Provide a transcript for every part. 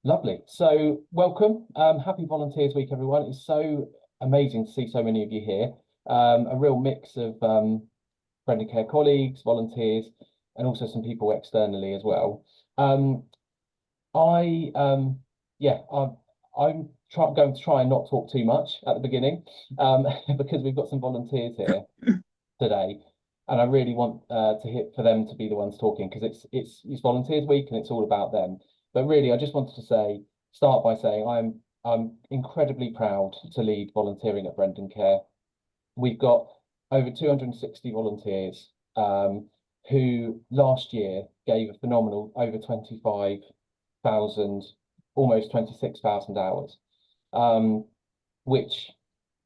Lovely. So welcome. Happy Volunteers Week, everyone. It's so amazing to see so many of you here. A real mix of Brendoncare colleagues, volunteers, and also some people externally as well. I yeah, I'm going to try and not talk too much at the beginning, because we've got some volunteers here today, and I really want for them to be the ones talking because it's Volunteers Week and it's all about them. But really, I just wanted to start by saying I'm incredibly proud to lead volunteering at Brendoncare. We've got over 260 volunteers who last year gave a phenomenal over 25,000, almost 26,000 hours, which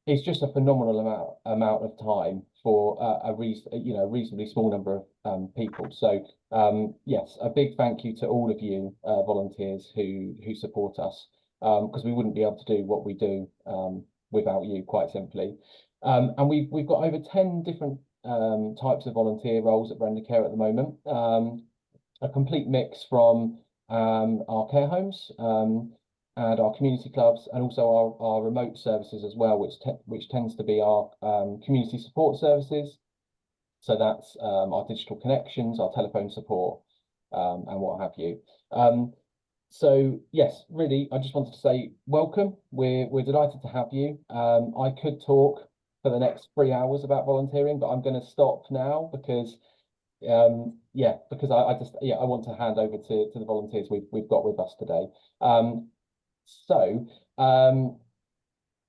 is just a phenomenal amount of time for a reasonably small number of people. So yes, a big thank you to all of you volunteers who support us, because we wouldn't be able to do what we do without you, quite simply. And we've got over 10 different types of volunteer roles at Brendoncare at the moment. A complete mix from our care homes and our community clubs, and also our remote services as well, which tends to be our community support services. So that's our digital connections, our telephone support, and what have you. So yes, really, I just wanted to say welcome. We're delighted to have you. I could talk for the next 3 hours about volunteering, but I'm going to stop now because because I want to hand over to the volunteers we've got with us today. So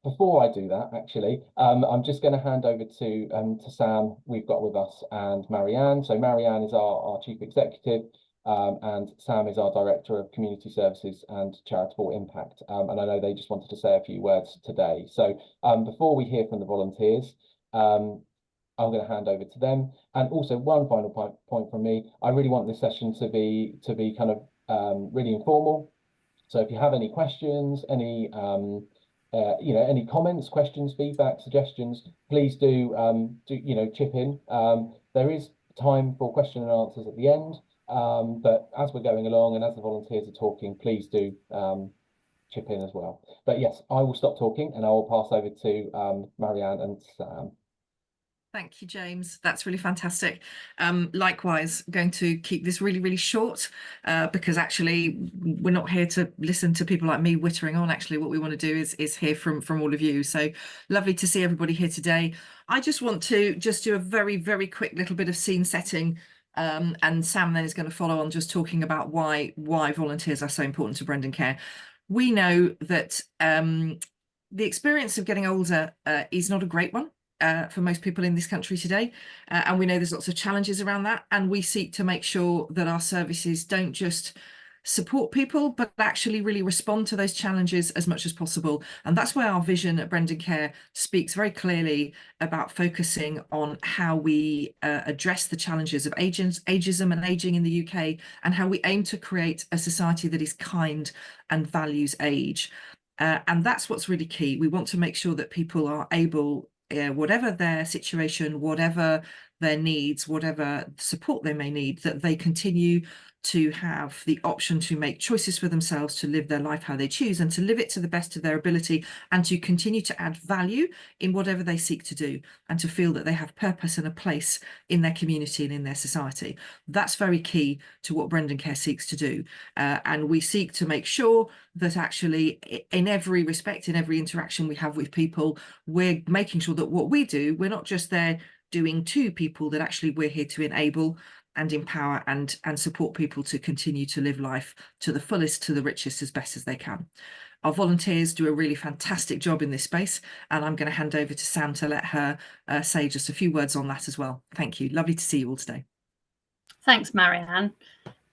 before I do that, actually, I'm just going to hand over to Sam we've got with us, and Marianne. So Marianne is our Chief Executive, and Sam is our Director of Community Services and Charitable Impact. And I know they just wanted to say a few words today. So before we hear from the volunteers, I'm going to hand over to them. And also one final point from me, I really want this session to be kind of really informal. So if you have any questions, any any comments, questions, feedback, suggestions, please do chip in. There is time for question and answers at the end, but as we're going along and as the volunteers are talking, please do chip in as well. But yes, I will stop talking and I will pass over to Marianne and Sam. Thank you, James. That's really fantastic. Likewise, going to keep this really, really short because actually we're not here to listen to people like me wittering on. Actually, what we want to do is hear from all of you. So lovely to see everybody here today. I just want to do a very, very quick little bit of scene setting. And Sam then is going to follow on just talking about why volunteers are so important to Brendoncare. We know that the experience of getting older is not a great one. For most people in this country today. And we know there's lots of challenges around that. And we seek to make sure that our services don't just support people, but actually really respond to those challenges as much as possible. And that's why our vision at Brendoncare speaks very clearly about focusing on how we address the challenges of ageism and ageing in the UK, and how we aim to create a society that is kind and values age. And that's what's really key. We want to make sure that people are able, whatever their situation, whatever their needs, whatever support they may need, that they continue to have the option to make choices for themselves, to live their life how they choose, and to live it to the best of their ability, and to continue to add value in whatever they seek to do, and to feel that they have purpose and a place in their community and in their society. That's very key to what Brendoncare seeks to do. And we seek to make sure that actually in every respect, in every interaction we have with people, we're making sure that what we do, we're not just there doing to people, that actually we're here to enable and empower and support people to continue to live life to the fullest, to the richest, as best as they can. Our volunteers do a really fantastic job in this space, and I'm going to hand over to Sam to let her say just a few words on that as well. Thank you. Lovely to see you all today. Thanks, Marianne.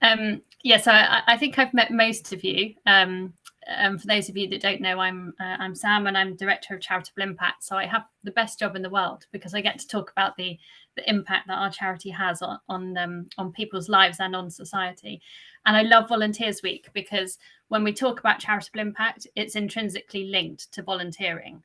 So I think I've met most of you. For those of you that don't know, I'm Sam, and I'm Director of Charitable Impact. So I have the best job in the world because I get to talk about the impact that our charity has on people's lives and on society. And I love Volunteers Week because when we talk about charitable impact, it's intrinsically linked to volunteering.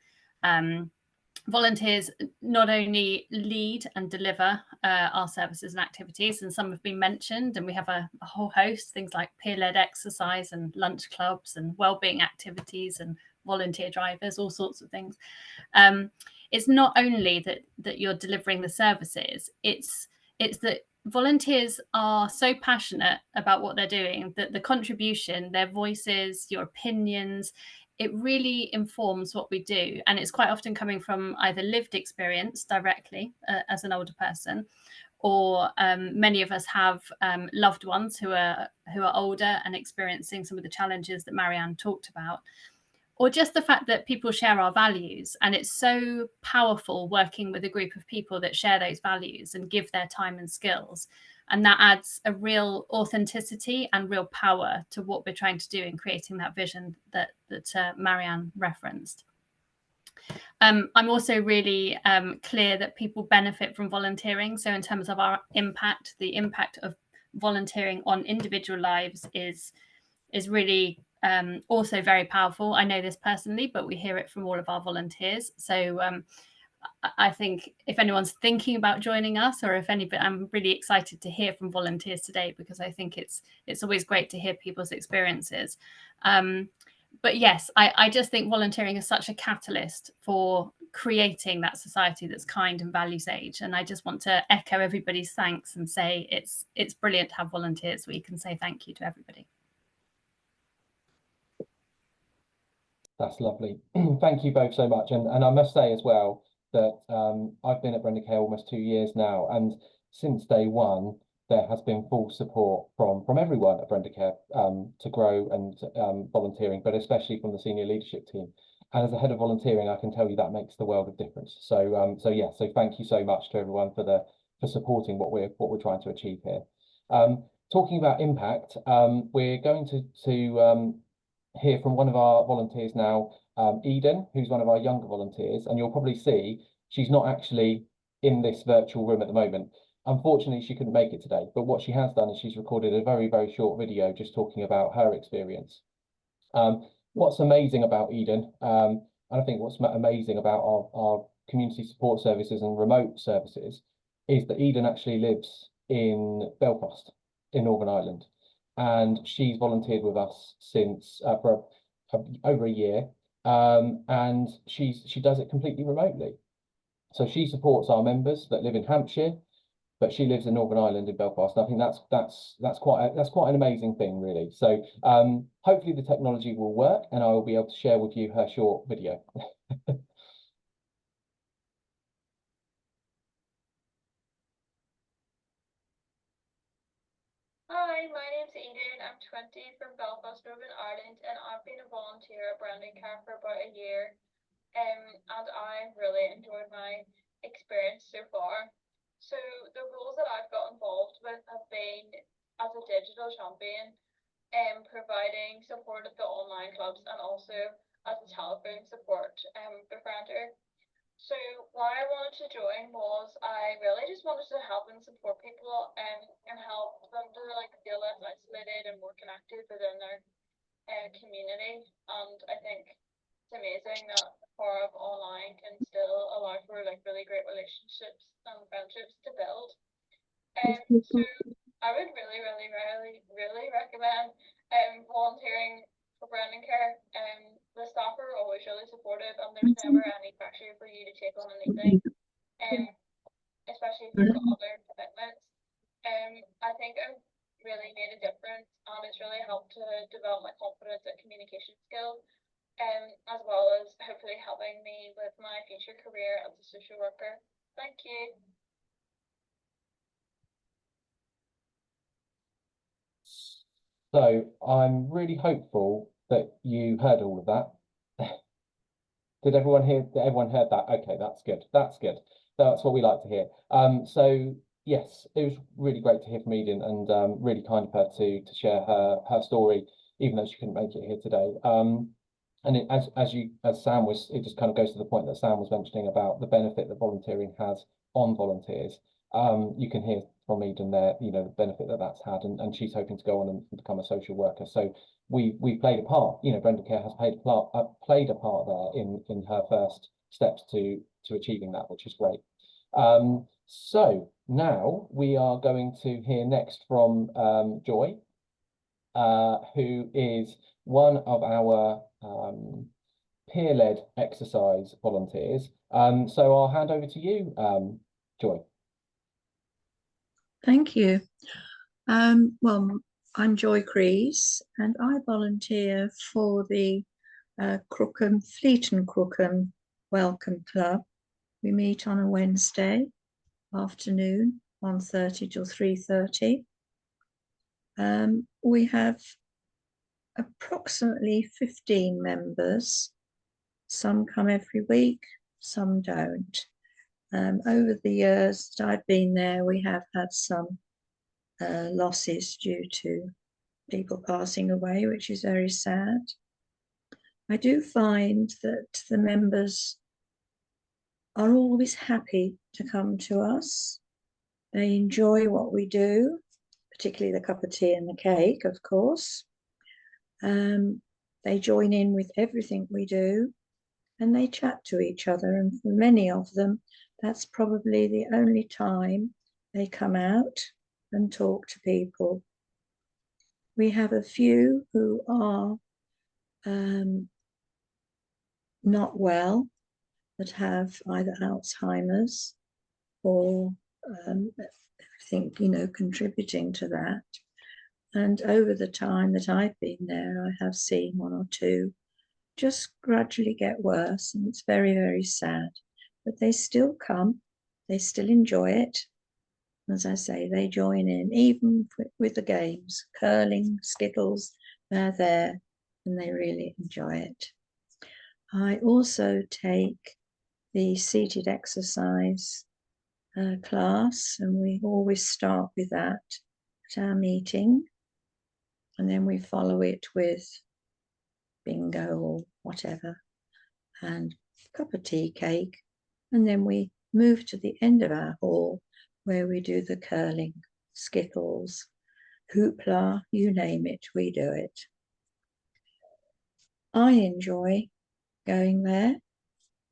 volunteers not only lead and deliver our services and activities, and some have been mentioned, and we have a whole host, things like peer-led exercise and lunch clubs and wellbeing activities and volunteer drivers, all sorts of things. It's not only that you're delivering the services, it's that volunteers are so passionate about what they're doing that the contribution, their voices, your opinions, it really informs what we do. And it's quite often coming from either lived experience directly as an older person, or many of us have loved ones who are older and experiencing some of the challenges that Marianne talked about, or just the fact that people share our values. And it's so powerful working with a group of people that share those values and give their time and skills. And that adds a real authenticity and real power to what we're trying to do in creating that vision that Marianne referenced. I'm also really clear that people benefit from volunteering. So in terms of our impact, the impact of volunteering on individual lives is really also very powerful. I know this personally, but we hear it from all of our volunteers. So I think if anyone's thinking about joining us, or if anybody, I'm really excited to hear from volunteers today, because I think it's always great to hear people's experiences. But yes, I just think volunteering is such a catalyst for creating that society that's kind and values age. And I just want to echo everybody's thanks and say it's brilliant to have volunteers. We can say thank you to everybody. That's lovely. Thank you both so much. And I must say as well that I've been at Brendoncare almost 2 years now, and since day one, there has been full support from everyone at Brendoncare to grow and volunteering, but especially from the senior leadership team. And as a head of volunteering, I can tell you that makes the world of difference. So so thank you so much to everyone for supporting what we're trying to achieve here. Talking about impact, we're going to hear from one of our volunteers now, Eden, who's one of our younger volunteers, and you'll probably see she's not actually in this virtual room at the moment. Unfortunately, she couldn't make it today, but what she has done is she's recorded a very, very short video just talking about her experience. What's amazing about Eden, and I think what's amazing about our community support services and remote services, is that Eden actually lives in Belfast, in Northern Ireland. And she's volunteered with us since for over a year, and she does it completely remotely. So she supports our members that live in Hampshire, but she lives in Northern Ireland in Belfast. And I think that's quite an amazing thing, really. So hopefully the technology will work, and I will be able to share with you her short video. Hi, my name's Eden. I'm 20 from Belfast, Northern Ireland, and I've been a volunteer at Brendoncare for about a year. And I've really enjoyed my experience so far. So the roles that I've got involved with have been as a digital champion, providing support at the online clubs, and also as a telephone support befriender. So why I wanted to join was I really just wanted to help and support people and help them to like feel less isolated and more connected within their community. And I think it's amazing that the power of online can still allow for like really great relationships and friendships to build. So I would really recommend volunteering for Brendoncare. The staff are always really supportive, and there's never any pressure for you to take on anything, especially if you've got other commitments. I think I've really made a difference, and it's really helped to develop my confidence and communication skills, as well as hopefully helping me with my future career as a social worker. Thank you. So I'm really hopeful that you heard all of that. Did everyone heard that? Okay, that's good. That's good. That's what we like to hear. So yes, it was really great to hear from Eden, and really kind of her to share her story, even though she couldn't make it here today. And as Sam was, it just kind of goes to the point that Sam was mentioning about the benefit that volunteering has on volunteers. You can hear from Eden there, the benefit that that's had, and she's hoping to go on and become a social worker. So we've played a part. Brendoncare has played a part there in her first steps to achieving that, which is great. So now we are going to hear next from Joy, who is one of our peer-led exercise volunteers. So I'll hand over to you, Joy. Thank you. Well, I'm Joy Crease, and I volunteer for the Fleet and Crookham Welcome Club. We meet on a Wednesday afternoon, 1:30 till 3:30. We have approximately 15 members. Some come every week, some don't. Over the years that I've been there, we have had some losses due to people passing away, which is very sad. I do find that the members are always happy to come to us. They enjoy what we do, particularly the cup of tea and the cake, of course. They join in with everything we do, and they chat to each other. And for many of them, that's probably the only time they come out and talk to people. We have a few who are not well, that have either Alzheimer's or I think, contributing to that. And over the time that I've been there, I have seen one or two just gradually get worse, and it's very, very sad. But they still come, they still enjoy it. As I say, they join in, even with the games, curling, skittles, they're there, and they really enjoy it. I also take the seated exercise class, and we always start with that at our meeting, and then we follow it with bingo or whatever, and a cup of tea, cake, and then we move to the end of our hall where we do the curling, skittles, hoopla, you name it, we do it. I enjoy going there.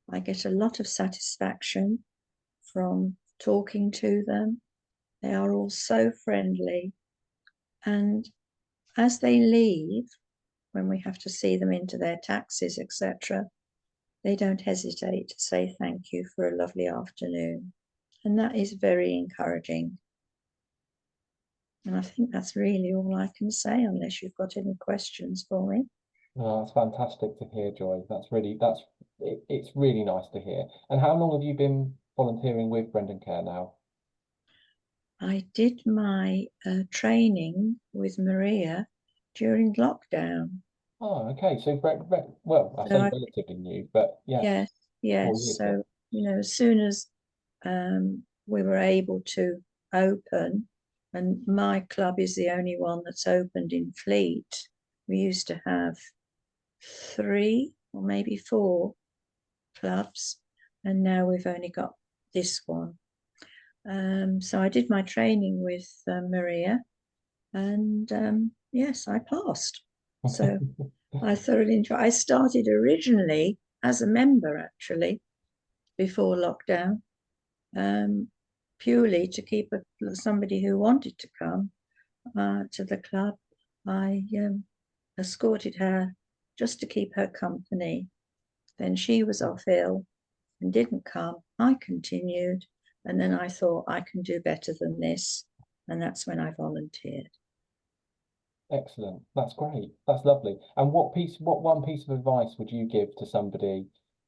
I get a lot of satisfaction from talking to them. They are all so friendly, and as they leave, when we have to see them into their taxis, etc., they don't hesitate to say thank you for a lovely afternoon, and that is very encouraging. And I think that's really all I can say, unless you've got any questions for me. Oh, that's fantastic to hear, Joy. It's really nice to hear. And how long have you been volunteering with Brendoncare now? I did my training with Maria during lockdown. Oh, okay. So, well, I say relatively new, but yeah. Yes. So, as soon as we were able to open, and my club is the only one that's opened in Fleet. We used to have 3 or maybe 4 clubs, and now we've only got this one. So I did my training with Maria, and yes, I passed. So I thoroughly enjoyed. I started originally as a member, actually, before lockdown, purely to keep somebody who wanted to come to the club. I escorted her just to keep her company. Then she was off ill and didn't come. I continued, and then I thought I can do better than this, and that's when I volunteered. Excellent. That's great. That's lovely. And what one piece of advice would you give to somebody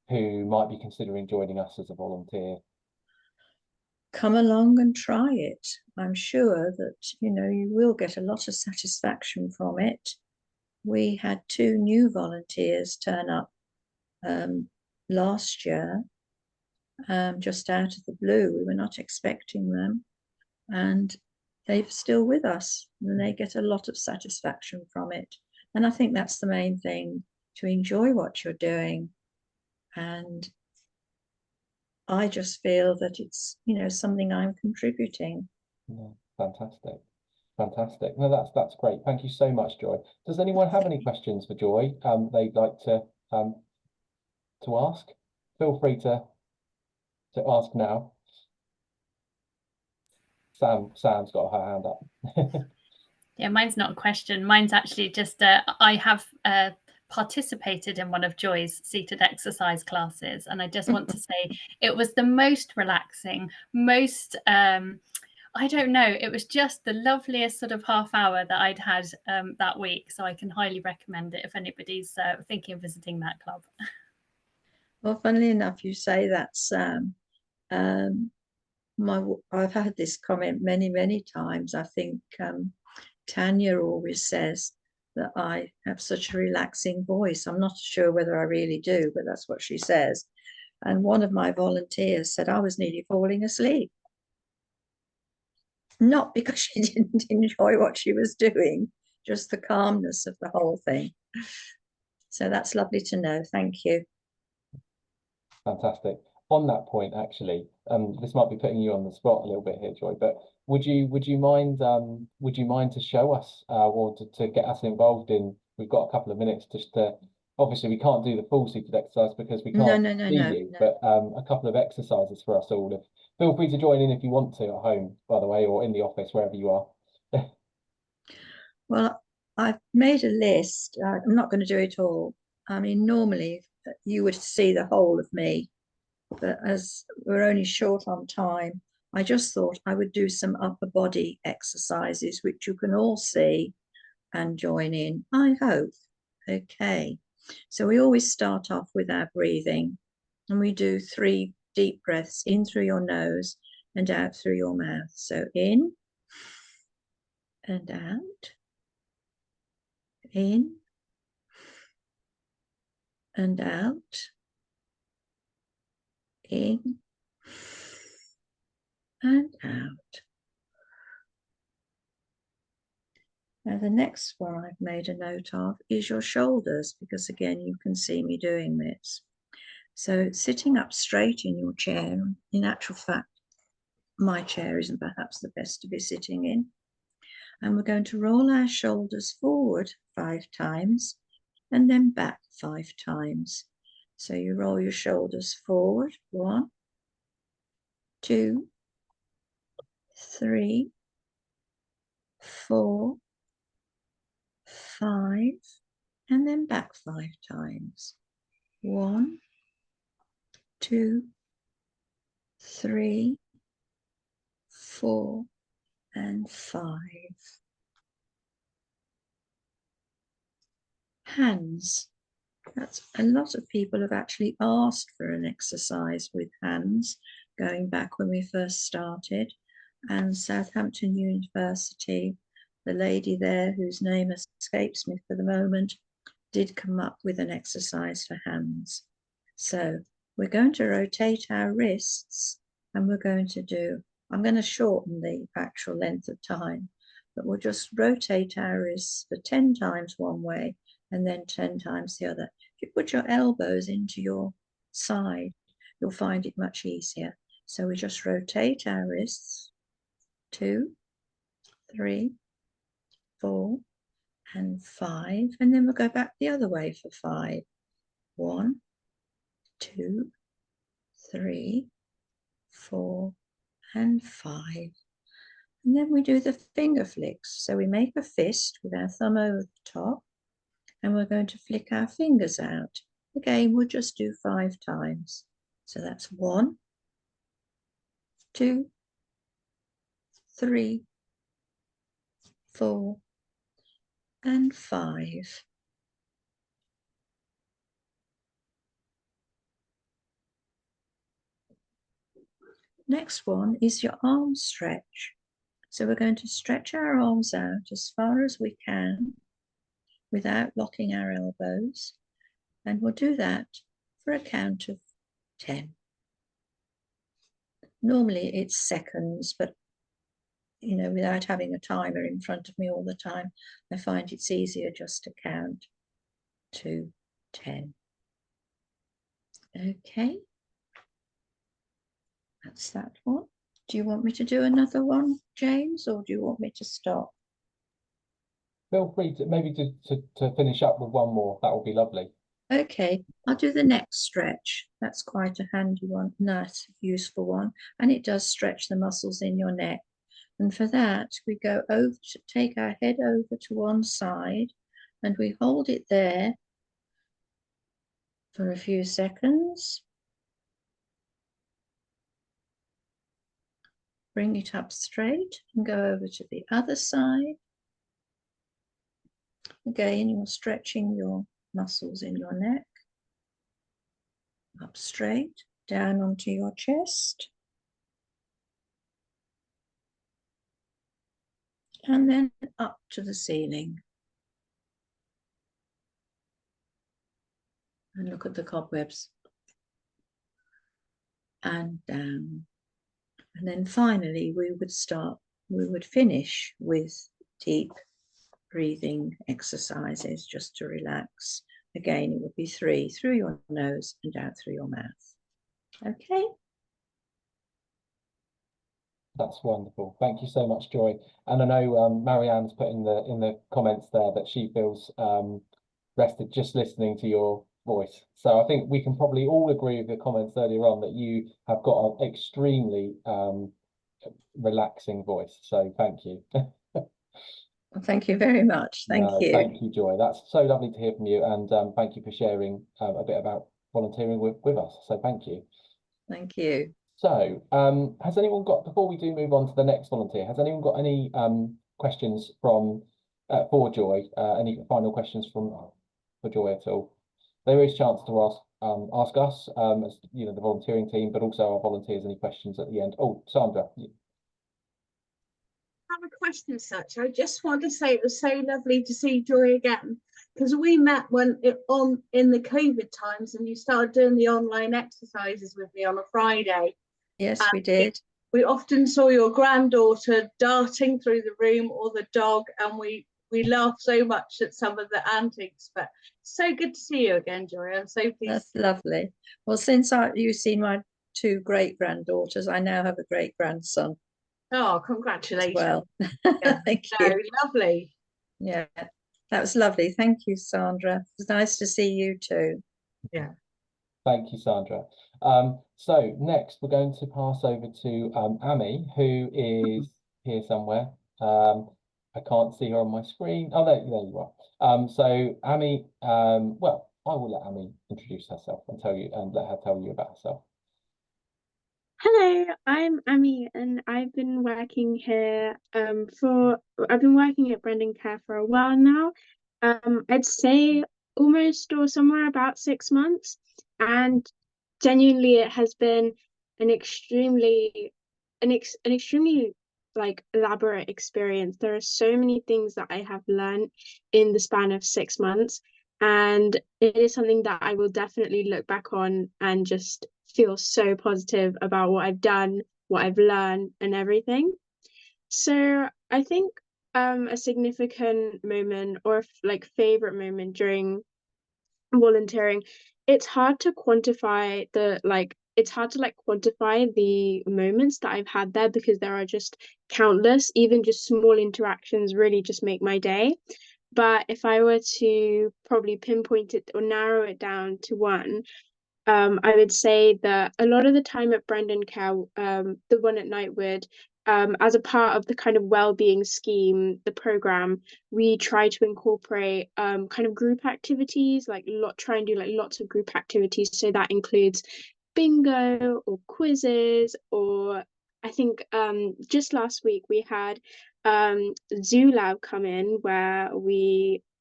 who might be considering joining us as a volunteer? Come along and try it. I'm sure that, you will get a lot of satisfaction from it. We had 2 new volunteers turn up last year, just out of the blue. We were not expecting them, and they're still with us, and they get a lot of satisfaction from it. And I think that's the main thing, to enjoy what you're doing. And I just feel that it's, something I'm contributing. Yeah, fantastic. Fantastic. No, that's great. Thank you so much, Joy. Does anyone have any questions for Joy they'd like to ask? Feel free to to ask now? Sam's got her hand up. Yeah, mine's not a question. Mine's actually just I have participated in one of Joy's seated exercise classes, and I just want to say it was the most relaxing, most I don't know, it was just the loveliest sort of half hour that I'd had that week. So I can highly recommend it if anybody's thinking of visiting that club. Well, funnily enough, you say that, Sam. I've had this comment many times. I think Tanya always says that I have such a relaxing voice. I'm not sure whether I really do, but that's what she says. And one of my volunteers said I was nearly falling asleep. Not because she didn't enjoy what she was doing, just the calmness of the whole thing. So that's lovely to know. Thank you. Fantastic. On that point, actually, this might be putting you on the spot a little bit here, Joy, but would you mind to show us or to get us involved in? We've got a couple of minutes just to. Obviously, we can't do the full seated exercise because we can't see you, but a couple of exercises for us all. Feel free to join in if you want to at home, by the way, or in the office, wherever you are. Well, I've made a list. I'm not going to do it all. I mean, normally you would see the whole of me, but as we're only short on time, I just thought I would do some upper body exercises, which you can all see and join in, I hope. Okay, so we always start off with our breathing, and we do 3 deep breaths in through your nose and out through your mouth. So in and out, in and out, in and out. Now the next one I've made a note of is your shoulders, because again you can see me doing this. So sitting up straight in your chair, in actual fact my chair isn't perhaps the best to be sitting in, and we're going to roll our shoulders forward 5 times and then back 5 times. So you roll your shoulders forward, 1, 2, 3, 4, 5, and then back 5 times. 1, 2, 3, 4, and 5. Hands. That's a lot of people have actually asked for an exercise with hands going back when we first started. And Southampton University, the lady there whose name escapes me for the moment, did come up with an exercise for hands. So we're going to rotate our wrists, and we're going to do, I'm going to shorten the actual length of time, but we'll just rotate our wrists for 10 times one way and then 10 times the other. If you put your elbows into your side, you'll find it much easier. So we just rotate our wrists, 2, 3, 4, and 5, and then we'll go back the other way for 5. 1, 2, 3, 4, and 5. And then we do the finger flicks. So we make a fist with our thumb over the top, and we're going to flick our fingers out. Again, we'll just do 5 times. So that's 1, 2, 3, 4, and 5. Next one is your arm stretch. So we're going to stretch our arms out as far as we can without locking our elbows, and we'll do that for a count of 10. Normally it's seconds, but you know, without having a timer in front of me all the time, I find it's easier just to count to 10. Okay, that's that one. Do you want me to do another one, James, or do you want me to stop? Feel free to maybe to finish up with one more. That would be lovely. Okay, I'll do the neck stretch. That's quite a handy one, nice, useful one, and it does stretch the muscles in your neck. And for that, we go over to take our head over to one side and we hold it there for a few seconds. Bring it up straight and go over to the other side. Again, you're stretching your muscles in your neck. Up straight, down onto your chest. And then up to the ceiling. And look at the cobwebs. And down. And then finally we would finish with deep breathing exercises just to relax. Again, it would be 3 through your nose and out through your mouth. Okay. That's wonderful. Thank you so much, Joy. And I know Marianne's put in the comments there that she feels rested just listening to your voice. So I think we can probably all agree with the comments earlier on that you have got an extremely relaxing voice. So thank you. Well, thank you very much. Thank you. Thank you, Joy. That's so lovely to hear from you, and thank you for sharing a bit about volunteering with us. So thank you. Thank you. So has anyone got, before we do move on to the next volunteer, has anyone got any questions from for Joy? Any final questions for Joy at all? There is chance to ask us as you know, the volunteering team, but also our volunteers any questions at the end. Oh, Sandra. Have a question as such. I just want to say it was so lovely to see Joy again, because we met in the COVID times and you started doing the online exercises with me on a Friday. Yes, we did. We often saw your granddaughter darting through the room or the dog, and we laughed so much at some of the antics, but so good to see you again, Joy. I'm so pleased. That's lovely. Well, since you've seen my 2 great granddaughters, I now have a great grandson. Oh, congratulations. Well, yeah. thank No, you. lovely. Yeah, that was lovely. Thank you, Sandra. It was nice to see you too. Yeah. Thank you, Sandra. So next we're going to pass over to Amy, who is here somewhere. I can't see her on my screen. Oh, there you are. So Amy, well, I will let Amy introduce herself and let her tell you about herself. Hello, I'm Amy and I've been working here I've been working at Brendoncare for a while now. I'd say almost or somewhere about 6 months, and genuinely it has been an extremely like elaborate experience. There are so many things that I have learned in the span of 6 months, and it is something that I will definitely look back on and just feel so positive about what I've done, what I've learned, and everything. So I think a significant moment or like favorite moment during volunteering, it's hard to quantify the moments that I've had there, because there are just countless. Even just small interactions really just make my day. But if I were to probably pinpoint it or narrow it down to one, I would say that a lot of the time at Brendoncare, the one at Knightwood, as a part of the kind of well-being scheme, the program, we try to incorporate kind of group activities, try and do like lots of group activities. So that includes bingo or quizzes, or I think just last week we had Zoo Lab come in, where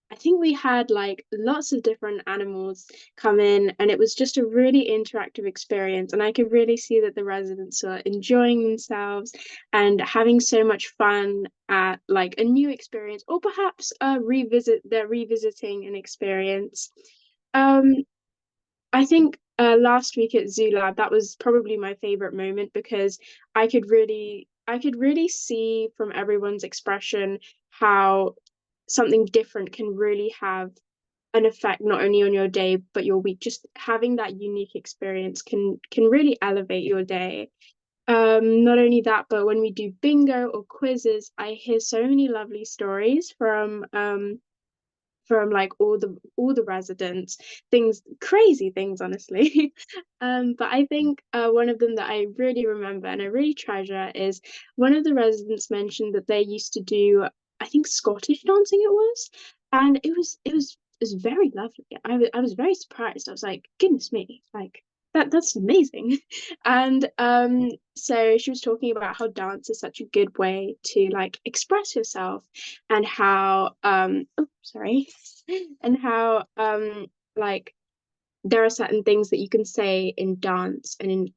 I think we had like lots of different animals come in, and it was just a really interactive experience, and I could really see that the residents are enjoying themselves and having so much fun at like a new experience, or perhaps revisiting an experience. I think last week at Zoo Lab, that was probably my favorite moment, because I could really see from everyone's expression how something different can really have an effect not only on your day but your week. Just having that unique experience can really elevate your day. Not only that, but when we do bingo or quizzes, I hear so many lovely stories from from like all the residents, crazy things, honestly. But I think one of them that I really remember and I really treasure is one of the residents mentioned that they used to do, I think, Scottish dancing it was, and it was very lovely. I was very surprised. I was like, goodness me, like that's amazing. And so she was talking about how dance is such a good way to like express yourself, and how and how like there are certain things that you can say in dance and in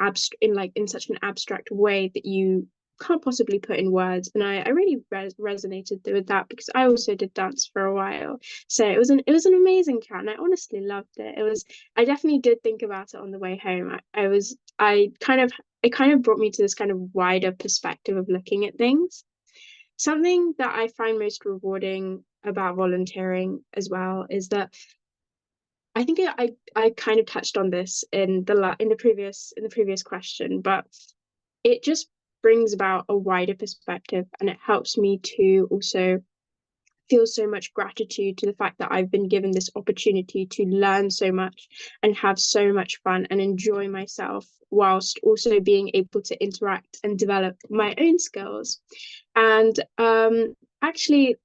such an abstract way that you can't possibly put in words. And I really resonated with that, because I also did dance for a while. So it was an amazing chat, and I honestly loved it. I definitely did think about it on the way home. It kind of brought me to this kind of wider perspective of looking at things. Something that I find most rewarding about volunteering as well is that I think I kind of touched on this in the previous question, but it just brings about a wider perspective, and it helps me to also feel so much gratitude to the fact that I've been given this opportunity to learn so much and have so much fun and enjoy myself, whilst also being able to interact and develop my own skills. And actually,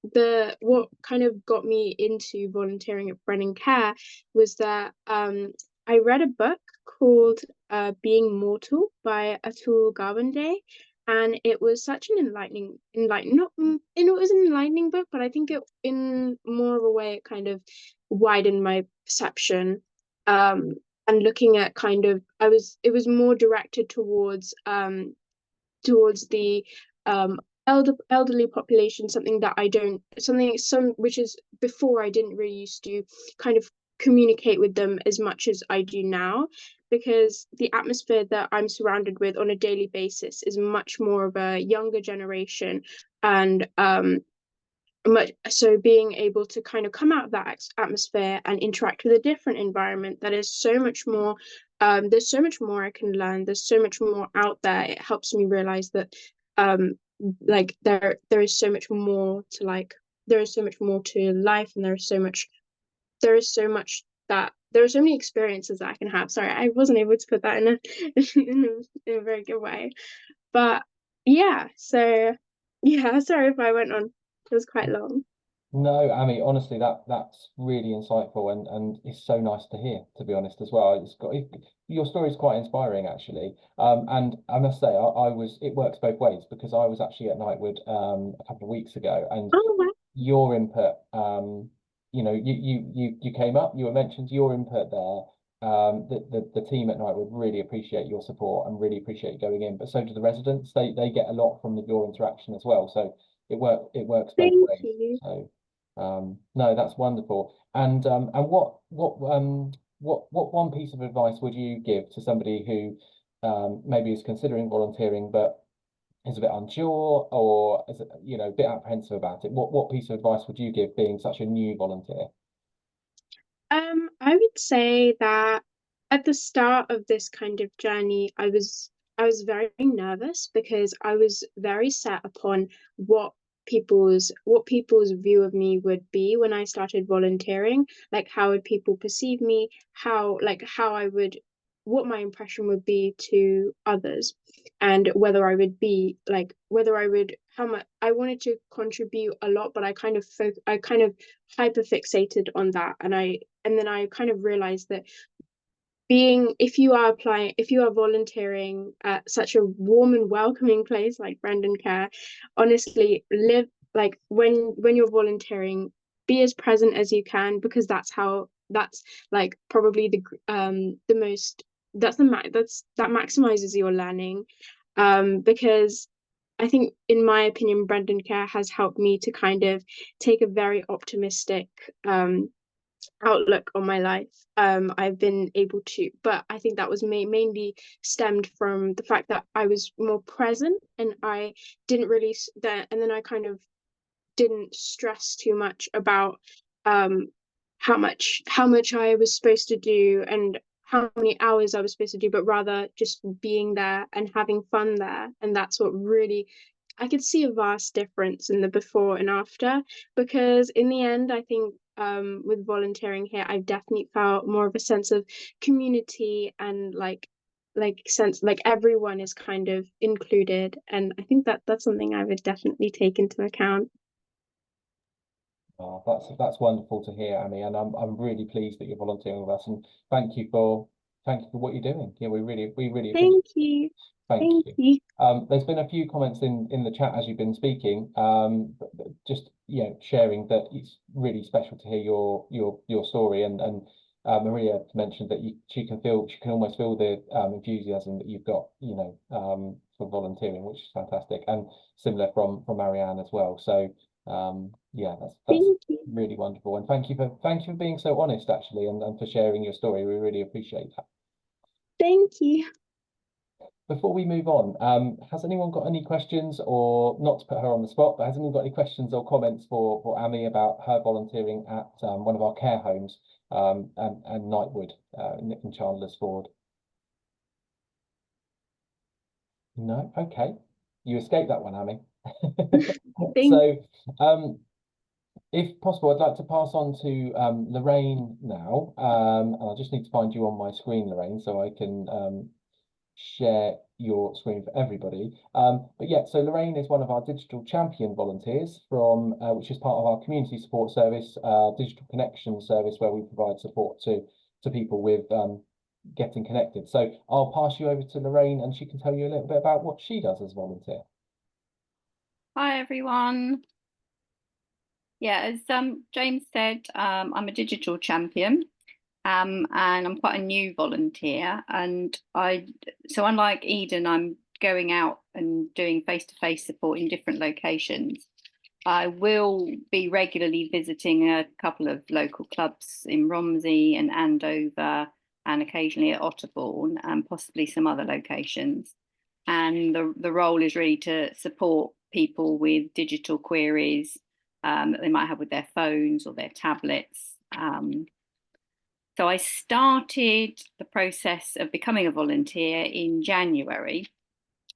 what kind of got me into volunteering at Brendoncare was that I read a book called Being Mortal by Atul Gawande, and it was such an it was an enlightening book, but I think it, in more of a way, it kind of widened my perception, and looking at kind of, it was more directed towards the elderly population, something that which is, before, I didn't really used to kind of communicate with them as much as I do now, because the atmosphere that I'm surrounded with on a daily basis is much more of a younger generation. And so being able to kind of come out of that atmosphere and interact with a different environment that is so much more, there's so much more I can learn, there's so much more out there. It helps me realize that like there is so much more to life, and there is so many experiences that I can have. Sorry, I wasn't able to put that in a very good way. But yeah, so yeah, sorry if I went on. It was quite long. No, Amy, honestly, that's really insightful, and it's so nice to hear, to be honest, as well. Your story is quite inspiring, actually. And I must say, it works both ways, because I was actually at Knightwood a couple of weeks ago, and Oh, wow. your input, you came up, you were mentioned, your input there. The team at Knightwood really appreciate your support and really appreciate you going in, but so do the residents. They get a lot from your interaction as well. So it works both Thank ways. you. So no, that's wonderful. And what one piece of advice would you give to somebody who maybe is considering volunteering but is a bit unsure, or is a bit apprehensive about it? What piece of advice would you give, being such a new volunteer? I would say that at the start of this kind of journey, I was very nervous, because I was very set upon what people's view of me would be when I started volunteering. Like, how would people perceive me? What my impression would be to others, and whether I would be like, how much I wanted to contribute a lot, but I kind of hyper fixated on that, and then I kind of realized that if you are volunteering at such a warm and welcoming place like Brendoncare, honestly, live like, when you're volunteering, be as present as you can, because that's like probably the most, that maximizes your learning, because I think, in my opinion, Brendoncare has helped me to kind of take a very optimistic outlook on my life. I've been able to, but I think that was mainly stemmed from the fact that I was more present, and I didn't really and then I kind of didn't stress too much about how much I was supposed to do and how many hours I was supposed to do, but rather just being there and having fun there. And that's what really, I could see a vast difference in the before and after, because in the end, I think with volunteering here, I've definitely felt more of a sense of community and sense like everyone is kind of included, and I think that that's something I would definitely take into account. Oh, that's wonderful to hear, Amy, and I'm really pleased that you're volunteering with us, and thank you for what you're doing. Yeah, we really appreciate Thank it. you. Thank Thank you. you. There's been a few comments in the chat as you've been speaking. But just sharing that it's really special to hear your story, and Maria mentioned that she can almost feel the enthusiasm that you've got, for volunteering, which is fantastic, and similar from Marianne as well. So yeah, that's Thank you. really wonderful, and thank you for being so honest, actually, and for sharing your story. We really appreciate that. Thank you. Before we move on, has anyone got any questions, or not to put her on the spot, but has anyone got any questions or comments for Amy about her volunteering at one of our care homes and Nightwood in Chandler's Ford? No? Okay. You escaped that one, Amy. So if possible, I'd like to pass on to Lorraine now. And I just need to find you on my screen, Lorraine, so I can share your screen for everybody. But yeah, so Lorraine is one of our digital champion volunteers from which is part of our community support service, digital connection service, where we provide support to people with getting connected. So I'll pass you over to Lorraine, and she can tell you a little bit about what she does as a volunteer. Hi everyone. Yeah, as James said, I'm a digital champion. And I'm quite a new volunteer, and so unlike Eden, I'm going out and doing face-to-face support in different locations. I will be regularly visiting a couple of local clubs in Romsey and Andover, and occasionally at Otterbourne, and possibly some other locations. And the role is really to support people with digital queries that they might have with their phones or their tablets. So I started the process of becoming a volunteer in January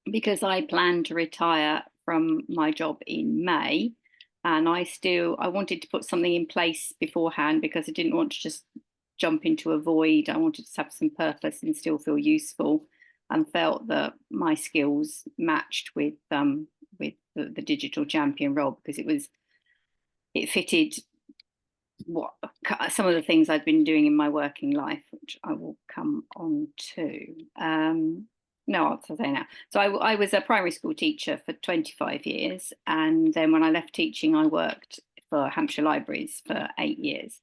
because I planned to retire from my job in May, and I wanted to put something in place beforehand because I didn't want to just jump into a void. I wanted to have some purpose and still feel useful, and felt that my skills matched with the digital champion role, because it fitted what some of the things I'd been doing in my working life, which I will come on to. No, I'll say now. So I was a primary school teacher for 25 years, and then when I left teaching, I worked for Hampshire Libraries for 8 years.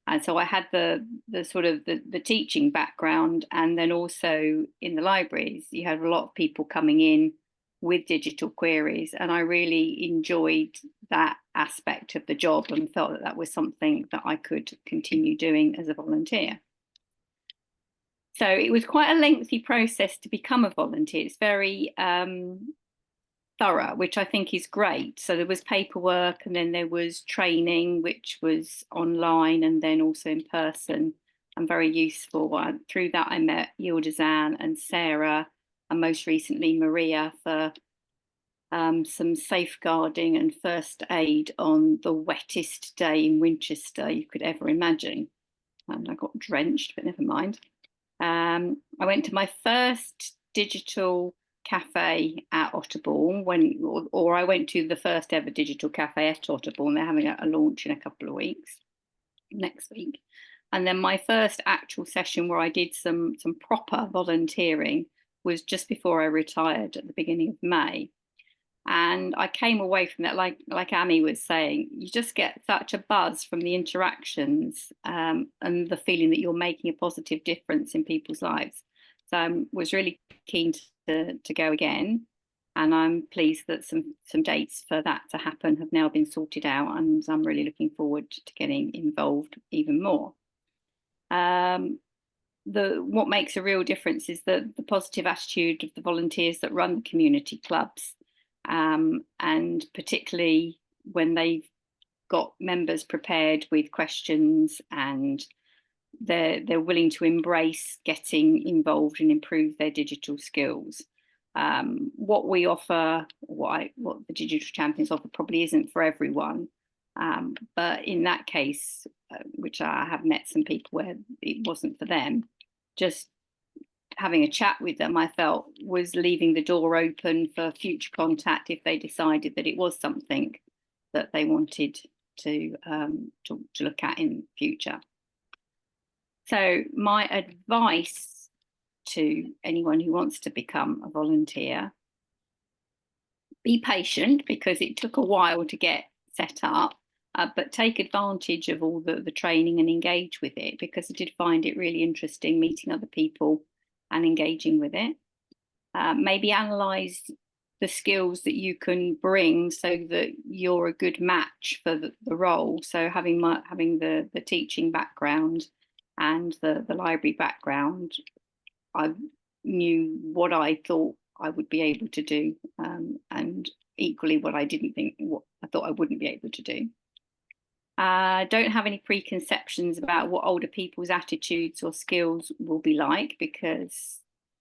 And so I had the sort of the teaching background, and then also in the libraries, you had a lot of people coming in with digital queries, and I really enjoyed that aspect of the job and felt that that was something that I could continue doing as a volunteer. So it was quite a lengthy process to become a volunteer. It's very thorough, which I think is great. So there was paperwork, and then there was training, which was online and then also in person, and very useful. Through that, I met Yildizan and Sarah, and most recently Maria, for some safeguarding and first aid on the wettest day in Winchester you could ever imagine. And I got drenched, but never mind. I went to my first digital cafe at Otterbourne or I went to the first ever digital cafe at Otterbourne. They're having a launch in a couple of weeks, next week. And then my first actual session where I did some proper volunteering was just before I retired at the beginning of May. And I came away from that, like Amy was saying, you just get such a buzz from the interactions and the feeling that you're making a positive difference in people's lives. So I was really keen to go again. And I'm pleased that some dates for that to happen have now been sorted out, and I'm really looking forward to getting involved even more. What makes a real difference is the positive attitude of the volunteers that run the community clubs. And particularly when they've got members prepared with questions, and they're willing to embrace getting involved and improve their digital skills. What we offer, what the digital champions offer, probably isn't for everyone, but in that case, which I have met some people where it wasn't for them, just having a chat with them, I felt was leaving the door open for future contact if they decided that it was something that they wanted to look at in future. So my advice to anyone who wants to become a volunteer: be patient, because it took a while to get set up, but take advantage of all the training and engage with it, because I did find it really interesting meeting other people and engaging with it. Maybe analyse the skills that you can bring so that you're a good match for the role. So having the teaching background and the library background, I knew what I thought I would be able to do, and equally what I thought I wouldn't be able to do. Don't have any preconceptions about what older people's attitudes or skills will be like, because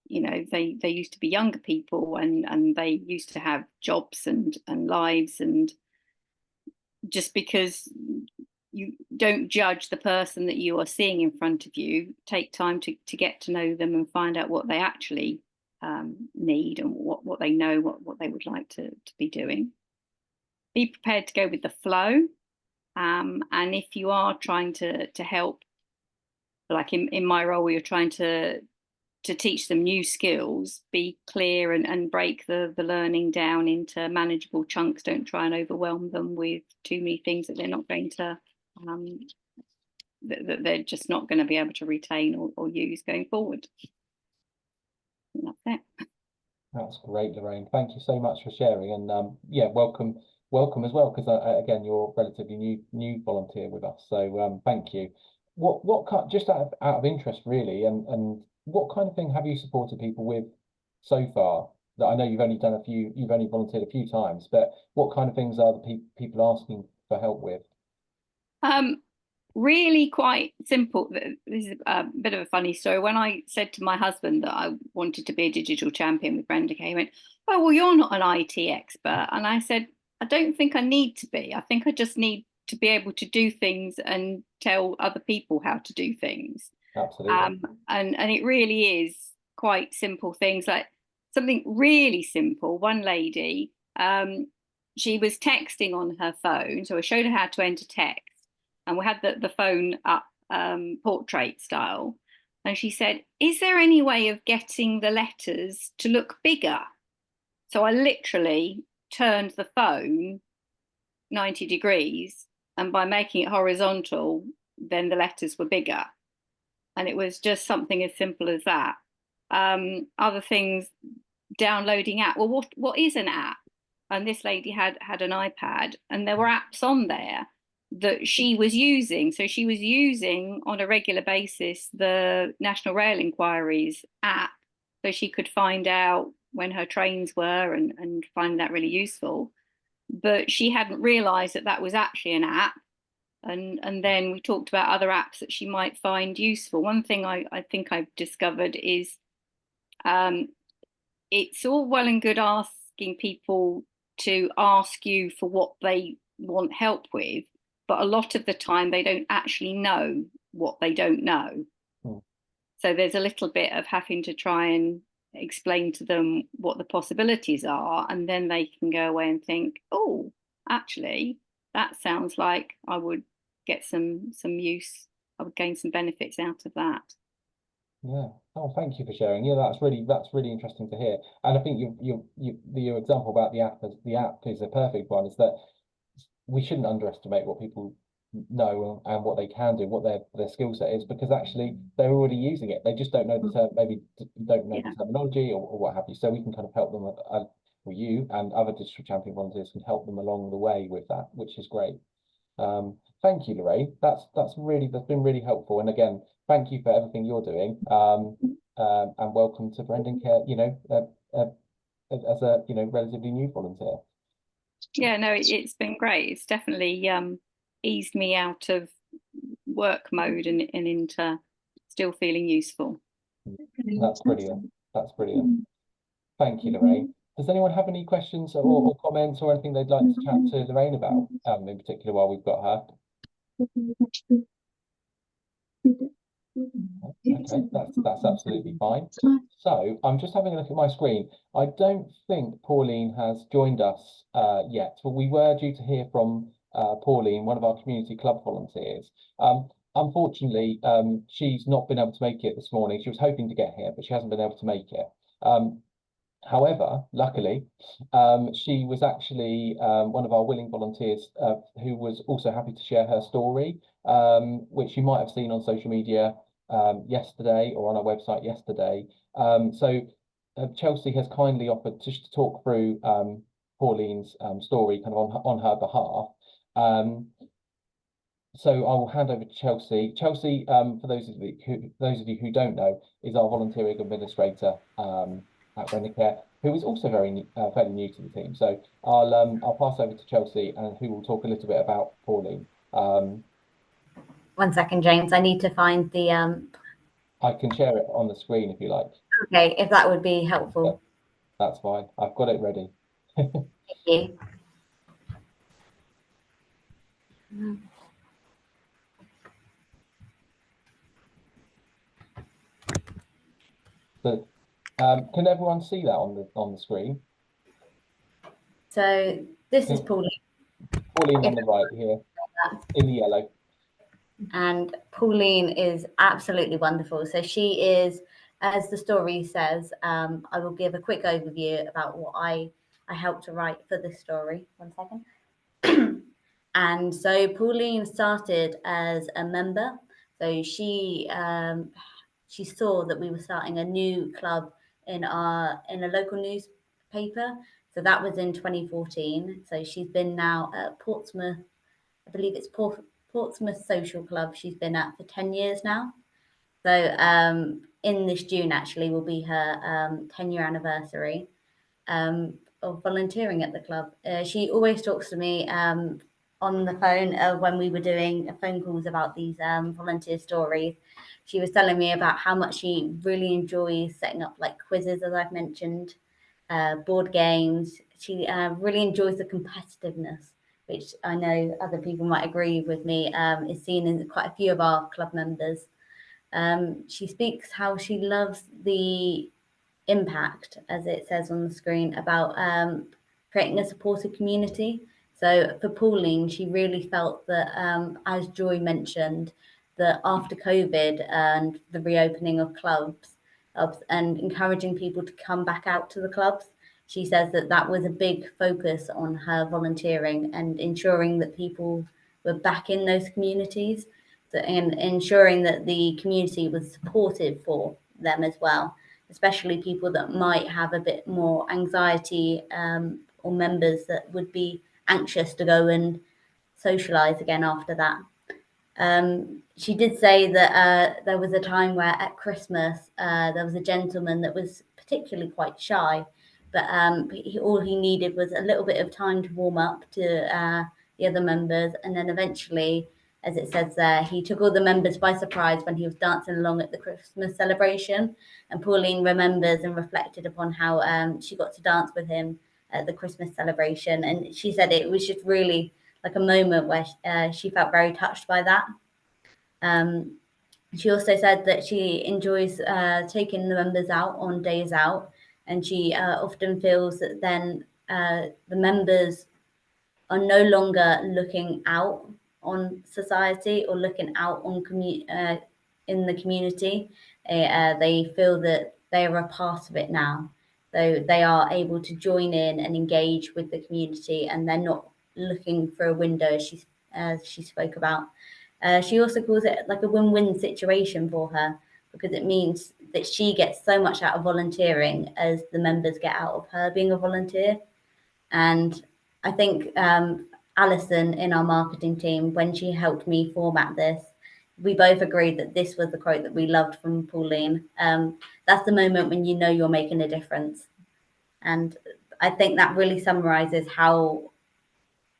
they used to be younger people, and they used to have jobs and lives, and just because you don't judge the person that you are seeing in front of you, take time to get to know them and find out what they actually need and what they know, what they would like to be doing. Be prepared to go with the flow, and if you are trying to help, like in my role, we are trying to teach them new skills, be clear and break the learning down into manageable chunks. Don't try and overwhelm them with too many things that they're not going to that they're just not going to be able to retain or use going forward. And that's it. That's great, Lorraine. Thank you so much for sharing, and yeah, welcome as well, because again, you're a relatively new volunteer with us. So thank you. What just out of interest, really, and what kind of thing have you supported people with so far? That I know you've only volunteered a few times, but what kind of things are the people asking for help with? Really quite simple. This is a bit of a funny story. When I said to my husband that I wanted to be a digital champion with Brendoncare, he went, "Oh, well, you're not an IT expert." And I said, "I don't think I need to be. I think I just need to be able to do things and tell other people how to do things." Absolutely. And it really is quite simple things, like something really simple. One lady, she was texting on her phone, so I showed her how to enter text, and we had the phone up portrait style, and she said, "Is there any way of getting the letters to look bigger?" So I literally turned the phone 90 degrees, and by making it horizontal, then the letters were bigger. And it was just something as simple as that. Other things, downloading app. Well, what is an app? And this lady had an iPad, and there were apps on there that she was using. So she was using on a regular basis the National Rail Inquiries app, so she could find out when her trains were and find that really useful. But she hadn't realised that that was actually an app. And then we talked about other apps that she might find useful. One thing I think I've discovered is it's all well and good asking people to ask you for what they want help with, but a lot of the time they don't actually know what they don't know. So there's a little bit of having to try and explain to them what the possibilities are, and then they can go away and think, "Oh, actually, that sounds like I would get some use. I would gain some benefits out of that." Yeah. Oh, thank you for sharing. Yeah, that's really interesting to hear. And I think your example about the app is a perfect one. Is that we shouldn't underestimate what people know and what they can do, what their skill set is, because actually they're already using it. They just don't know the term, maybe don't know the terminology or what have you. So we can kind of help them or you and other digital champion volunteers can help them along the way with that, which is great. Thank you, Lorraine. That's been really helpful. And again, thank you for everything you're doing. And welcome to Brendoncare, as a relatively new volunteer. Yeah, no, it's been great. It's definitely eased me out of work mode and into still feeling useful. That's brilliant. That's brilliant. Thank you, Lorraine. Does anyone have any questions or comments or anything they'd like to chat to Lorraine about, in particular, while we've got her? Okay, that's absolutely fine. So I'm just having a look at my screen. I don't think Pauline has joined us yet, but we were due to hear from Pauline, one of our community club volunteers. Unfortunately, she's not been able to make it this morning. She was hoping to get here, but she hasn't been able to make it. However, luckily, she was actually one of our willing volunteers who was also happy to share her story, which you might have seen on social media yesterday or on our website yesterday. So Chelsea has kindly offered to talk through Pauline's story kind of on her behalf. So I will hand over to Chelsea. Chelsea, for those of you who don't know, is our volunteering administrator at Brendoncare, who is also fairly new to the team. So I'll pass over to Chelsea, and who will talk a little bit about Pauline. 1 second, James. I need to find the. I can share it on the screen if you like. Okay, if that would be helpful. That's fine. I've got it ready. Thank you. So, can everyone see that on the screen? So this is Pauline. Pauline on the right here, in the yellow. And Pauline is absolutely wonderful. So she is, as the story says, I will give a quick overview about what I helped to write for this story. 1 second. And so Pauline started as a member. So she saw that we were starting a new club in a local newspaper. So that was in 2014. So she's been now at Portsmouth, I believe it's Portsmouth Social Club. She's been at for 10 years now. So in this June actually will be her 10-year anniversary of volunteering at the club. She always talks to me on the phone when we were doing phone calls about these volunteer stories. She was telling me about how much she really enjoys setting up like quizzes, as I've mentioned, board games. She really enjoys the competitiveness, which I know other people might agree with me, is seen in quite a few of our club members. She speaks how she loves the impact, as it says on the screen, about creating a supportive community. So for Pauline, she really felt that, as Joy mentioned, that after COVID and the reopening of clubs and encouraging people to come back out to the clubs, she says that that was a big focus on her volunteering and ensuring that people were back in those communities and ensuring that the community was supportive for them as well, especially people that might have a bit more anxiety or members that would be anxious to go and socialize again after that. She did say that there was a time where at Christmas there was a gentleman that was particularly quite shy, but all he needed was a little bit of time to warm up to the other members, and then eventually, as it says there, he took all the members by surprise when he was dancing along at the Christmas celebration. And Pauline remembers and reflected upon how she got to dance with him at the Christmas celebration, and she said it was just really like a moment where she felt very touched by that. She also said that she enjoys taking the members out on days out, and she often feels that then the members are no longer looking out on society or looking out on in the community. They feel that they are a part of it now. So they are able to join in and engage with the community, and they're not looking for a window, as she spoke about. She also calls it like a win-win situation for her, because it means that she gets so much out of volunteering as the members get out of her being a volunteer. And I think Alison in our marketing team, when she helped me format this, we both agreed that this was the quote that we loved from Pauline. That's the moment when you know you're making a difference. And I think that really summarizes how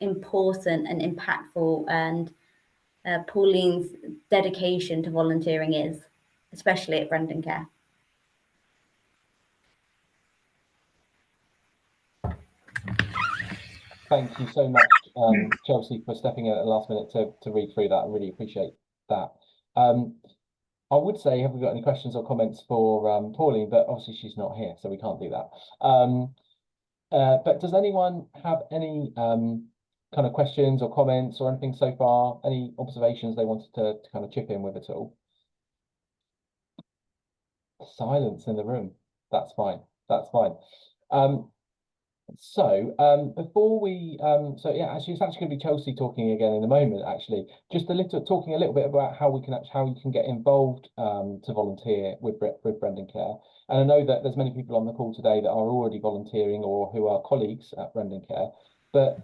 important and impactful and Pauline's dedication to volunteering is, especially at Brendoncare. Thank you so much, Chelsea, for stepping in at the last minute to read through that. I really appreciate that. I would say, have we got any questions or comments for Pauline? But obviously she's not here, so we can't do that. But does anyone have any kind of questions or comments or anything so far? Any observations they wanted to kind of chip in with at all? Silence in the room. That's fine. That's fine. Before we so yeah, actually it's actually going to be Chelsea talking again in a moment, actually. Just talking a little bit about how you can get involved to volunteer with Brendoncare. And I know that there's many people on the call today that are already volunteering or who are colleagues at Brendoncare, but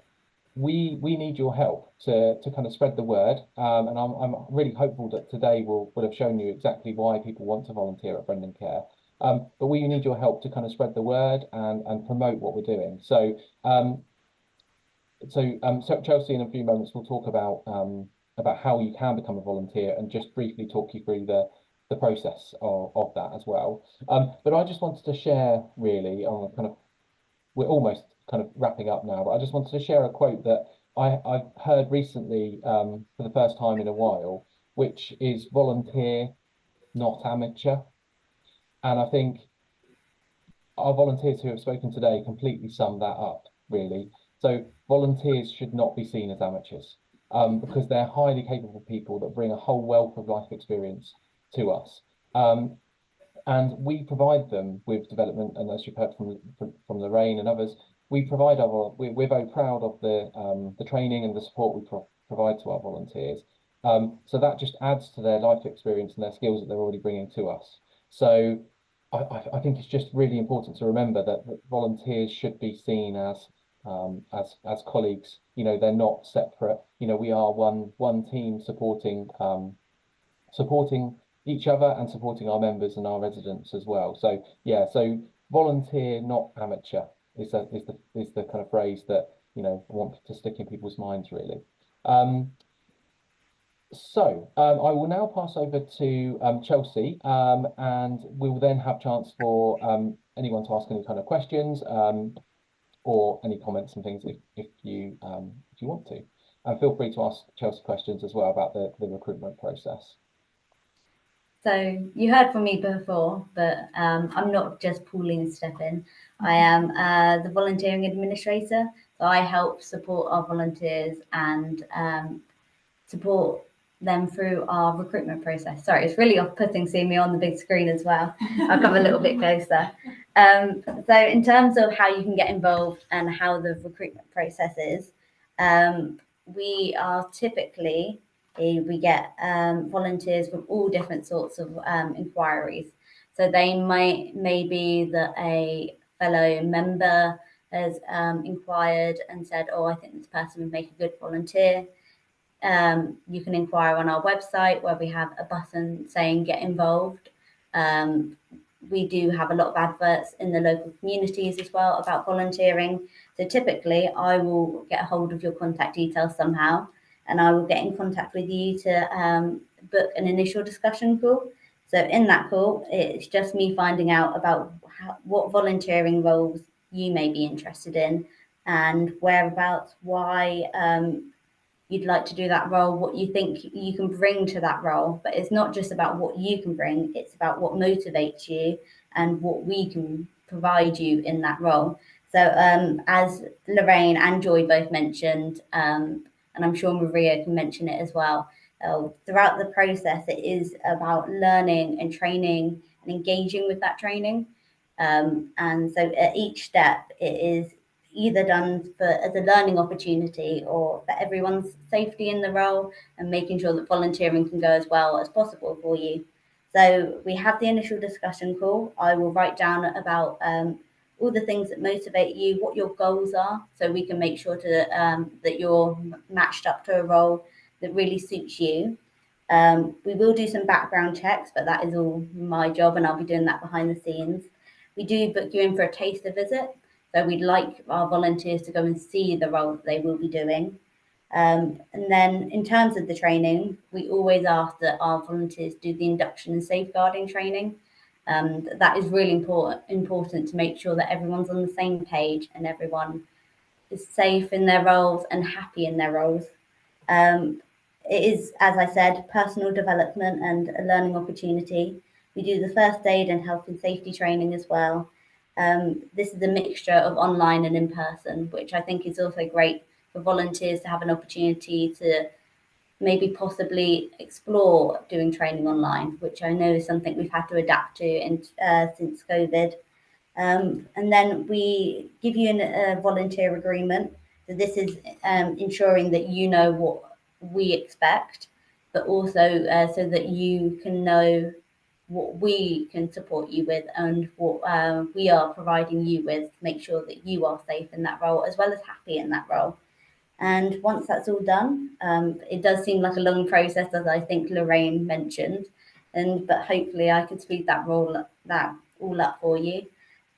we need your help to kind of spread the word. And I'm really hopeful that today will have shown you exactly why people want to volunteer at Brendoncare. But we need your help to kind of spread the word and promote what we're doing. So Chelsea in a few moments will talk about how you can become a volunteer and just briefly talk you through the process of that as well. But I just wanted to share really on kind of, we're almost kind of wrapping up now, but I just wanted to share a quote that I've heard recently for the first time in a while, which is volunteer, not amateur. And I think our volunteers who have spoken today completely sum that up, really. So volunteers should not be seen as amateurs because they're highly capable people that bring a whole wealth of life experience to us. And we provide them with development, and as you've heard from Lorraine and others, we're very proud of the training and the support we provide to our volunteers. So that just adds to their life experience and their skills that they're already bringing to us. So I think it's just really important to remember that volunteers should be seen as colleagues. You know, they're not separate. You know, we are one team supporting each other and supporting our members and our residents as well. So yeah, so volunteer, not amateur is the kind of phrase that, you know, I want to stick in people's minds really. I will now pass over to Chelsea, and we will then have chance for anyone to ask any kind of questions or any comments and things if you want to. And feel free to ask Chelsea questions as well about the recruitment process. So you heard from me before, but I'm not just Pauline Steffen. I am the volunteering administrator. So I help support our volunteers and support them through our recruitment process. Sorry, it's really off-putting seeing me on the big screen as well. I'll come a little bit closer. So in terms of how you can get involved and how the recruitment process is, we are typically, we get volunteers from all different sorts of inquiries. So they may be that a fellow member has inquired and said, oh, I think this person would make a good volunteer. You can inquire on our website where we have a button saying get involved. We do have a lot of adverts in the local communities as well about volunteering. So typically I will get a hold of your contact details somehow, and I will get in contact with you to book an initial discussion call. So in that call, it's just me finding out about what volunteering roles you may be interested in and whereabouts, why you'd like to do that role, what you think you can bring to that role. But it's not just about what you can bring, it's about what motivates you and what we can provide you in that role. So as Lorraine and Joy both mentioned, and I'm sure Maria can mention it as well, throughout the process, it is about learning and training and engaging with that training. And so at each step, it is either done as a learning opportunity or for everyone's safety in the role and making sure that volunteering can go as well as possible for you. So we have the initial discussion call. I will write down about all the things that motivate you, what your goals are, so we can make sure that you're matched up to a role that really suits you. We will do some background checks, but that is all my job and I'll be doing that behind the scenes. We do book you in for a taster visit. So we'd like our volunteers to go and see the role that they will be doing. And then in terms of the training, we always ask that our volunteers do the induction and safeguarding training. That is really important to make sure that everyone's on the same page and everyone is safe in their roles and happy in their roles. it is, as I said, personal development and a learning opportunity. We do the first aid and health and safety training as well. This is a mixture of online and in person, which I think is also great for volunteers to have an opportunity to maybe possibly explore doing training online, which I know is something we've had to adapt to since COVID. And then we give you a volunteer agreement. So this is ensuring that you know what we expect, but also so that you can know what we can support you with and what we are providing you with to make sure that you are safe in that role as well as happy in that role. And once that's all done, it does seem like a long process, as I think Lorraine mentioned, but hopefully I can speed that all up for you.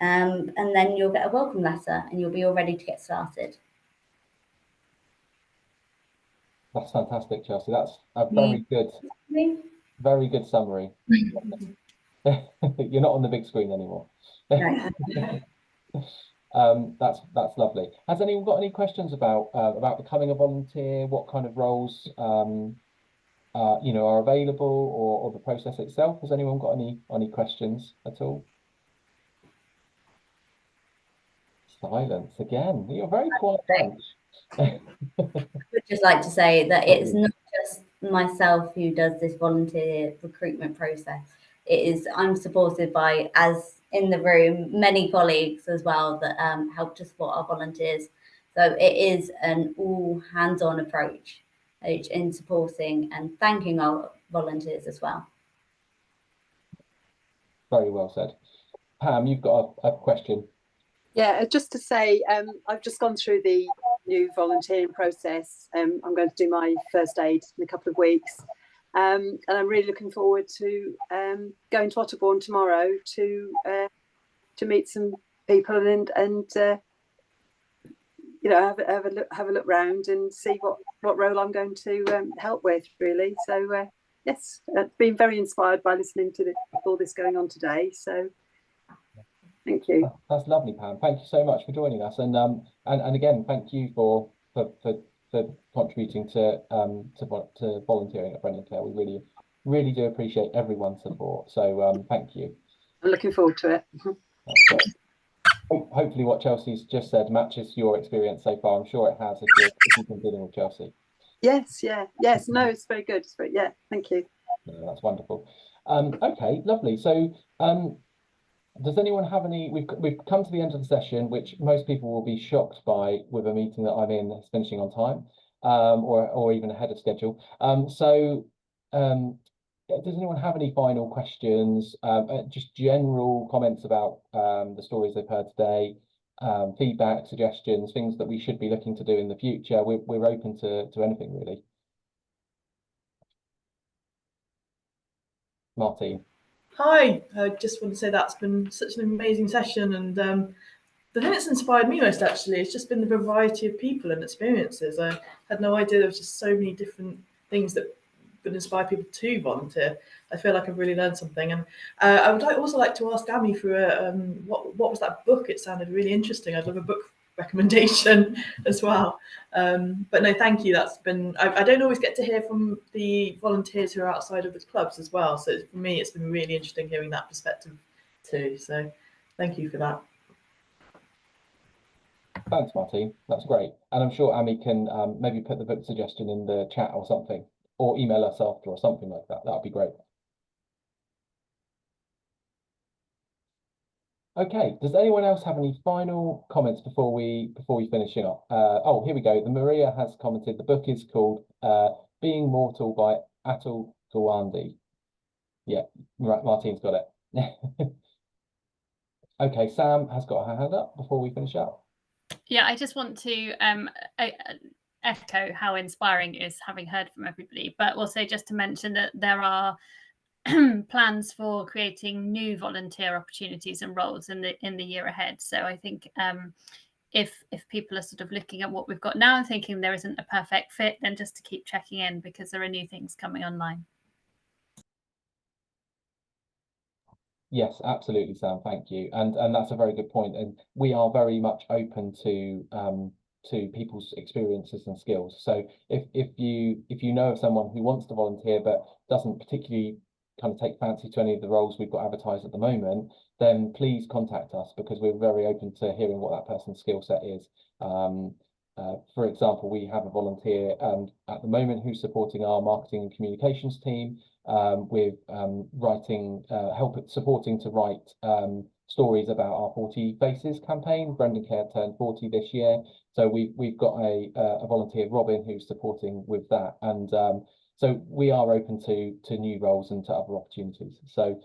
And then you'll get a welcome letter and you'll be all ready to get started. That's fantastic, Chelsea. That's a very good summary. You're not on the big screen anymore. That's lovely. Has anyone got any questions about becoming a volunteer? What kind of roles you know, are available, or the process itself? Has anyone got any questions at all? Silence again. You're very quiet bunch. I would just like to say that it's not just myself who does this volunteer recruitment process. I'm supported by, as in the room, many colleagues as well that help to support our volunteers. So it is an all hands-on approach in supporting and thanking our volunteers as well. Very well said. Pam, you've got a question. Yeah, just to say, I've just gone through the new volunteering process. I'm going to do my first aid in a couple of weeks. And I'm really looking forward to going to Otterbourne tomorrow to meet some people and you know, have a look round and see what role I'm going to help with, really. So yes, I've been very inspired by listening to all this going on today. So thank you. That's lovely, Pam. Thank you so much for joining us, and again, thank you for contributing to volunteering at Brendoncare. We really do appreciate everyone's support. So thank you. I'm looking forward to it. Hopefully, what Chelsea's just said matches your experience so far. I'm sure it has if you've been dealing with Chelsea. Yes, yes. No, it's very good. Yeah, thank you. No, that's wonderful. Okay, lovely. So does anyone have any? We've come to the end of the session, which most people will be shocked by, with a meeting that I'm in that's finishing on time, or even ahead of schedule. Does anyone have any final questions? Just general comments about the stories they've heard today, feedback, suggestions, things that we should be looking to do in the future. We're open to anything, really. Martine. Hi, I just want to say that's been such an amazing session, and the thing that's inspired me most actually has just been the variety of people and experiences. I had no idea there was just so many different things that would inspire people to volunteer. I feel like I've really learned something, and I would also like to ask Amy for what was that book? It sounded really interesting. I'd love a book recommendation as well. But no, thank you. That's been, I don't always get to hear from the volunteers who are outside of the clubs as well. So for me, it's been really interesting hearing that perspective too. So thank you for that. Thanks, Martine. That's great. And I'm sure Amy can maybe put the book suggestion in the chat or something, or email us after or something like that. That would be great. Okay, does anyone else have any final comments before we finish up? Oh, here we go. The Maria has commented the book is called Being Mortal by Atul Gawande. Yeah, Martine's got it. Okay, Sam has got her hand up before we finish up. Yeah, I just want to echo how inspiring it is having heard from everybody, but also just to mention that there are plans for creating new volunteer opportunities and roles in the year ahead. So I think if people are sort of looking at what we've got now and thinking there isn't a perfect fit, then just to keep checking in because there are new things coming online. Yes, absolutely, Sam. Thank you, and that's a very good point. And we are very much open to to people's experiences and skills. So if you know of someone who wants to volunteer but doesn't particularly kind of take fancy to any of the roles we've got advertised at the moment, then please contact us, because we're very open to hearing what that person's skill set is. For example, we have a volunteer at the moment who's supporting our marketing and communications team with supporting to write stories about our 40 Faces campaign. Brendoncare turned 40 this year, so we've got a volunteer, Robin, who's supporting with that, and so we are open to new roles and to other opportunities. So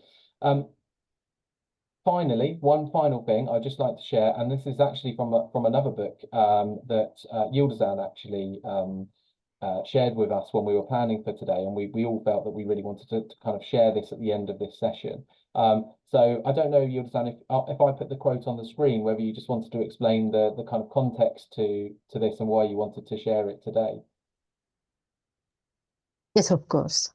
finally, one final thing I'd just like to share, and this is actually from another book that Yıldızhan actually shared with us when we were planning for today, and we all felt that we really wanted to kind of share this at the end of this session. So I don't know, Yıldızhan, if I put the quote on the screen, whether you just wanted to explain the kind of context to this and why you wanted to share it today. Yes, of course.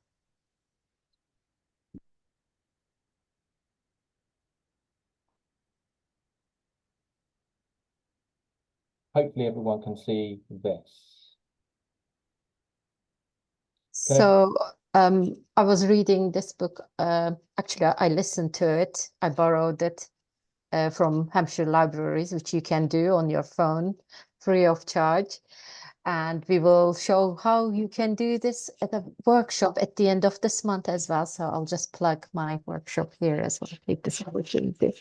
Hopefully everyone can see this. Okay. So I was reading this book. Actually, I listened to it. I borrowed it from Hampshire Libraries, which you can do on your phone free of charge. And we will show how you can do this at a workshop at the end of this month as well. So I'll just plug my workshop here as well, take this opportunity.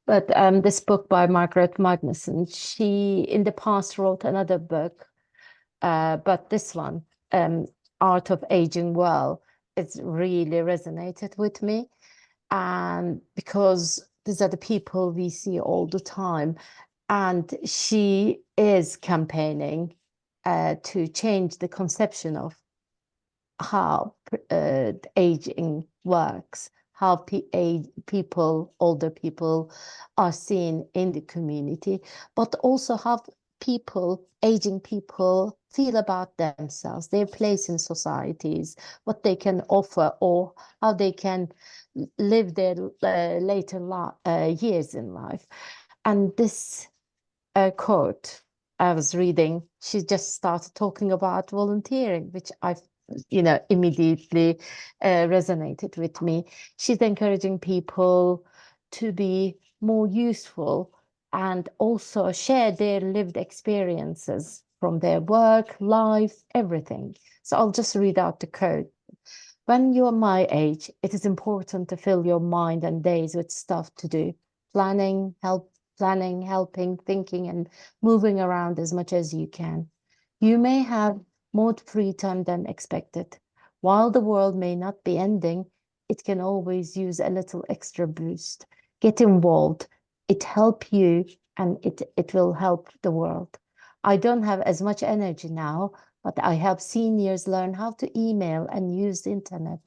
But this book by Margaret Magnuson, she in the past wrote another book, but this one, Art of Aging Well, it's really resonated with me. And because these are the people we see all the time, and she is campaigning to change the conception of how aging works, how people, older people are seen in the community, but also how aging people feel about themselves, their place in societies, what they can offer, or how they can live their later years in life. And this quote I was reading, she just started talking about volunteering, which immediately resonated with me. She's encouraging people to be more useful and also share their lived experiences from their work, life, everything. So I'll just read out the quote. When you're my age, it is important to fill your mind and days with stuff to do. Planning, helping, thinking, and moving around as much as you can. You may have more free time than expected. While the world may not be ending, it can always use a little extra boost. Get involved. It helps you, and it will help the world. I don't have as much energy now, but I help seniors learn how to email and use the internet.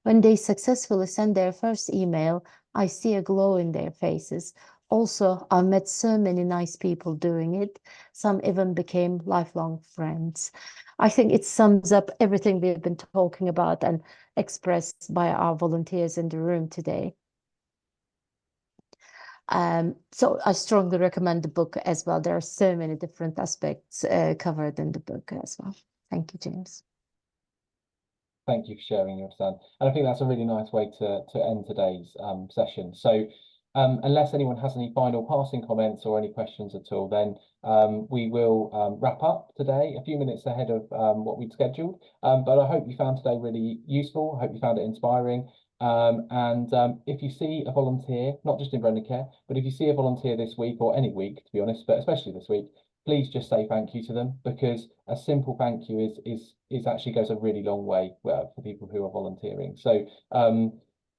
When they successfully send their first email, I see a glow in their faces. Also, I've met so many nice people doing it. Some even became lifelong friends. I think it sums up everything we've been talking about and expressed by our volunteers in the room today. So I strongly recommend the book as well. There are so many different aspects covered in the book as well. Thank you, James. Thank you for sharing, Yıldızhan. And I think that's a really nice way to end today's session. So unless anyone has any final passing comments or any questions at all, then we will wrap up today a few minutes ahead of what we'd scheduled. But I hope you found today really useful. I hope you found it inspiring. If you see a volunteer, not just in Brendoncare, but if you see a volunteer this week or any week, to be honest, but especially this week, please just say thank you to them, because a simple thank you is actually goes a really long way for people who are volunteering. So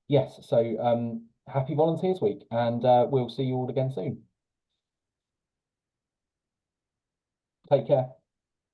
yes, so happy Volunteers Week, and we'll see you all again soon. Take care.